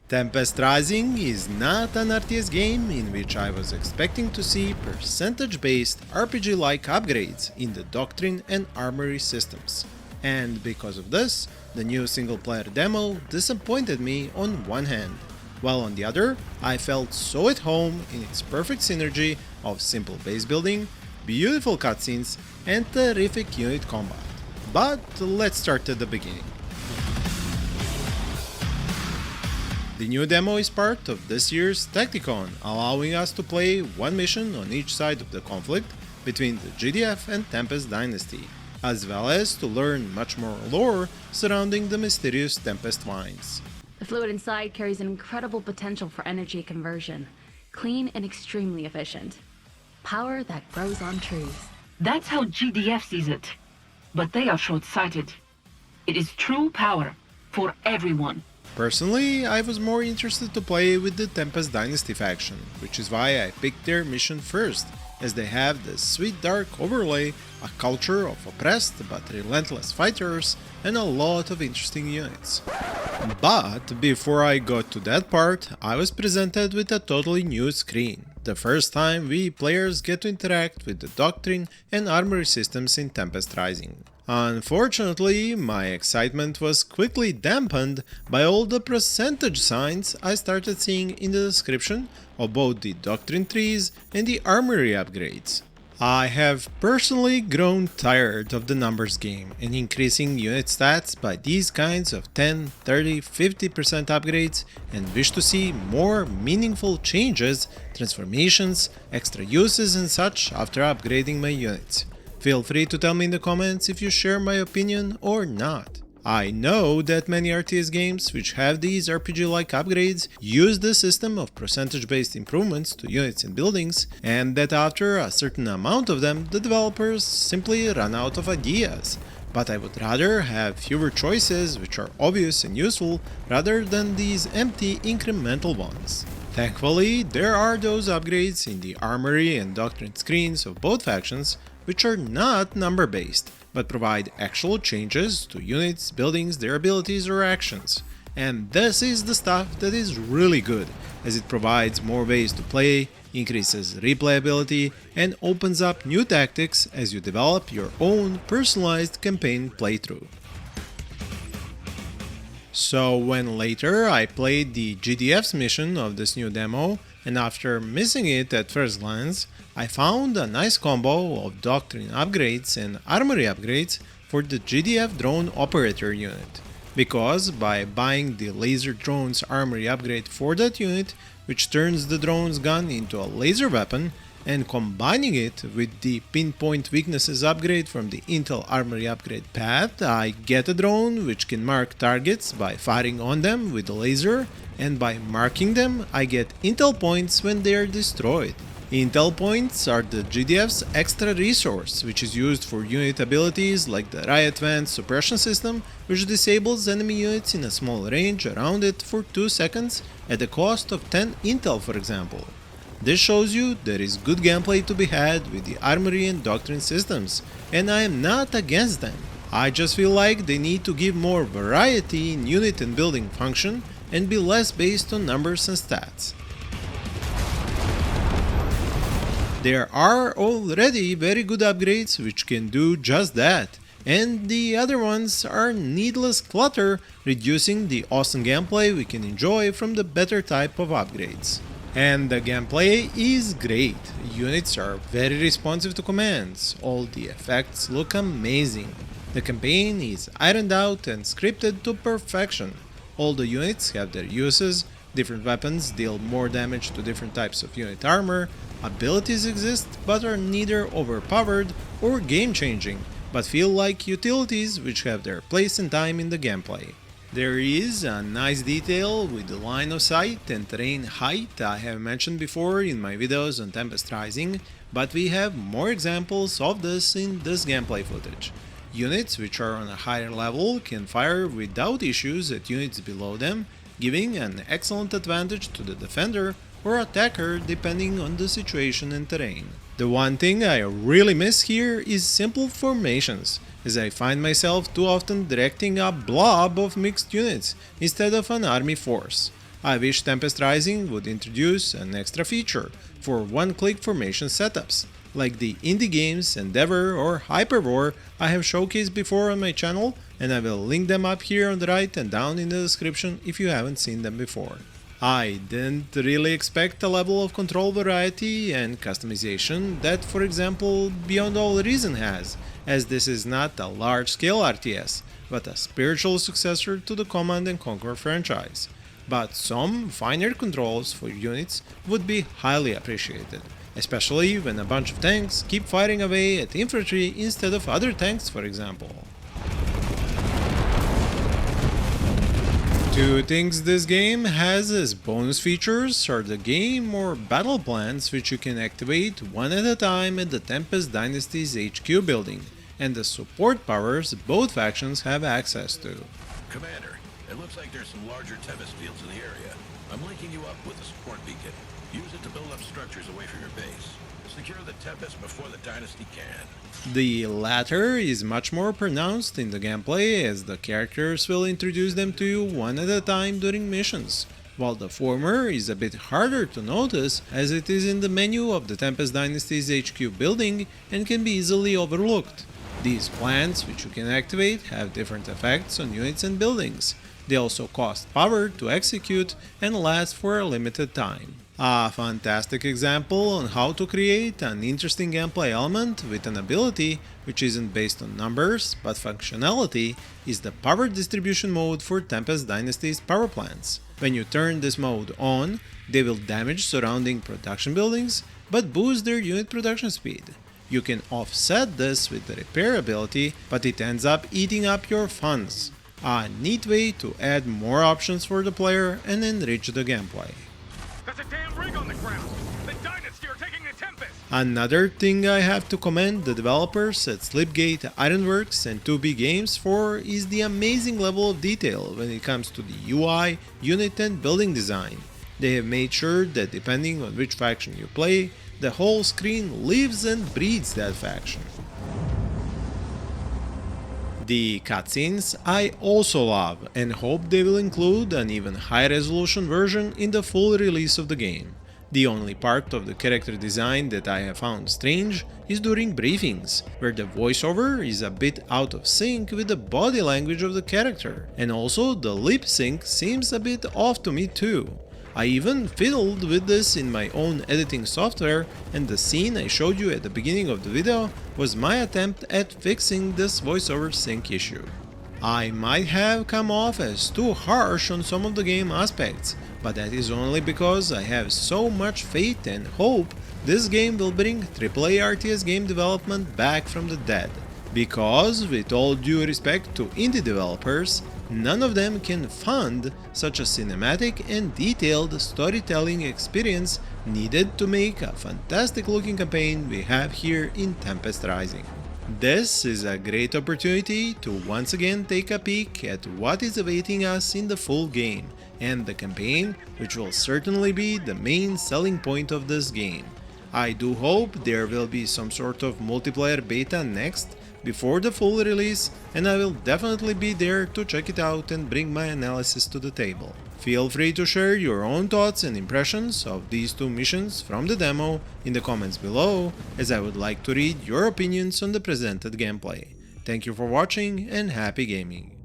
Tempest Rising is not an RTS game in which I was expecting to see percentage-based RPG-like upgrades in the Doctrine and Armory systems. And because of this, the new single-player demo disappointed me on one hand, while on the other, I felt so at home in its perfect synergy of simple base building, beautiful cutscenes, and terrific unit combat. But let's start at the beginning. The new demo is part of this year's Tacticon, allowing us to play one mission on each side of the conflict between the GDF and Tempest Dynasty, as well as to learn much more lore surrounding the mysterious Tempest mines. The fluid inside carries an incredible potential for energy conversion. Clean and extremely efficient. Power that grows on trees. That's how GDF sees it. But they are short-sighted. It is true power for everyone. Personally, I was more interested to play with the Tempest Dynasty faction, which is why I picked their mission first, as they have the sweet dark overlay, a culture of oppressed but relentless fighters, and a lot of interesting units. But before I got to that part, I was presented with a totally new screen, the first time we players get to interact with the Doctrine and Armory systems in Tempest Rising. Unfortunately, my excitement was quickly dampened by all the percentage signs I started seeing in the description of both the Doctrine trees and the Armory upgrades. I have personally grown tired of the numbers game and increasing unit stats by these kinds of 10, 30, 50% upgrades, and wish to see more meaningful changes, transformations, extra uses and such after upgrading my units. Feel free to tell me in the comments if you share my opinion or not. I know that many RTS games which have these RPG-like upgrades use the system of percentage-based improvements to units and buildings, and that after a certain amount of them, the developers simply run out of ideas. But I would rather have fewer choices which are obvious and useful rather than these empty incremental ones. Thankfully, there are those upgrades in the Armory and Doctrine screens of both factions which are not number-based, but provide actual changes to units, buildings, their abilities or actions. And this is the stuff that is really good, as it provides more ways to play, increases replayability, and opens up new tactics as you develop your own personalized campaign playthrough. So when later I played the GDF's mission of this new demo, and after missing it at first glance, I found a nice combo of Doctrine upgrades and Armory upgrades for the GDF drone operator unit, because by buying the laser drone's Armory upgrade for that unit, which turns the drone's gun into a laser weapon, and combining it with the pinpoint weaknesses upgrade from the Intel Armory upgrade path, I get a drone which can mark targets by firing on them with a laser, and by marking them I get Intel points when they are destroyed. Intel points are the GDF's extra resource, which is used for unit abilities like the Riot Vent suppression system, which disables enemy units in a small range around it for 2 seconds at the cost of 10 Intel, for example. This shows you there is good gameplay to be had with the Armory and Doctrine systems, and I am not against them. I just feel like they need to give more variety in unit and building function and be less based on numbers and stats. There are already very good upgrades which can do just that, and the other ones are needless clutter, reducing the awesome gameplay we can enjoy from the better type of upgrades. And the gameplay is great, units are very responsive to commands, all the effects look amazing, the campaign is ironed out and scripted to perfection, all the units have their uses, different weapons deal more damage to different types of unit armor, abilities exist but are neither overpowered or game-changing, but feel like utilities which have their place and time in the gameplay. There is a nice detail with the line of sight and terrain height I have mentioned before in my videos on Tempest Rising, but we have more examples of this in this gameplay footage. Units which are on a higher level can fire without issues at units below them, giving an excellent advantage to the defender or attacker depending on the situation and terrain. The one thing I really miss here is simple formations, as I find myself too often directing a blob of mixed units instead of an army force. I wish Tempest Rising would introduce an extra feature for one-click formation setups, like the indie games Endeavor or Hyperwar I have showcased before on my channel, and I will link them up here on the right and down in the description if you haven't seen them before. I didn't really expect a level of control variety and customization that, for example, Beyond All Reason has, as this is not a large-scale RTS, but a spiritual successor to the Command & Conquer franchise. But some finer controls for units would be highly appreciated, especially when a bunch of tanks keep firing away at infantry instead of other tanks, for example. Two things this game has as bonus features are the game or battle plans, which you can activate one at a time at the Tempest Dynasty's HQ building, and the support powers both factions have access to. Commander, it looks like there's some larger Tempest fields in the area. I'm linking you up with a support beacon. Use it to build up structures away from your base. Secure the Tempest before the Dynasty can. The latter is much more pronounced in the gameplay, as the characters will introduce them to you one at a time during missions, while the former is a bit harder to notice as it is in the menu of the Tempest Dynasty's HQ building and can be easily overlooked. These plans, which you can activate, have different effects on units and buildings. They also cost power to execute and last for a limited time. A fantastic example on how to create an interesting gameplay element with an ability which isn't based on numbers but functionality is the power distribution mode for Tempest Dynasty's power plants. When you turn this mode on, they will damage surrounding production buildings but boost their unit production speed. You can offset this with the repair ability, but it ends up eating up your funds. A neat way to add more options for the player and enrich the gameplay. There's a damn rig on the ground! The Dynasty are taking the Tempest! Another thing I have to commend the developers at Slipgate, Ironworks and 2B Games for is the amazing level of detail when it comes to the UI, unit and building design. They have made sure that depending on which faction you play, the whole screen lives and breathes that faction. The cutscenes I also love and hope they will include an even high resolution version in the full release of the game. The only part of the character design that I have found strange is during briefings, where the voiceover is a bit out of sync with the body language of the character, and also the lip sync seems a bit off to me too. I even fiddled with this in my own editing software, and the scene I showed you at the beginning of the video was my attempt at fixing this voiceover sync issue. I might have come off as too harsh on some of the game aspects, but that is only because I have so much faith and hope this game will bring AAA RTS game development back from the dead. Because, with all due respect to indie developers, none of them can fund such a cinematic and detailed storytelling experience needed to make a fantastic looking campaign we have here in Tempest Rising. This is a great opportunity to once again take a peek at what is awaiting us in the full game, and the campaign, which will certainly be the main selling point of this game. I do hope there will be some sort of multiplayer beta next, before the full release, and I will definitely be there to check it out and bring my analysis to the table. Feel free to share your own thoughts and impressions of these two missions from the demo in the comments below, as I would like to read your opinions on the presented gameplay. Thank you for watching and happy gaming!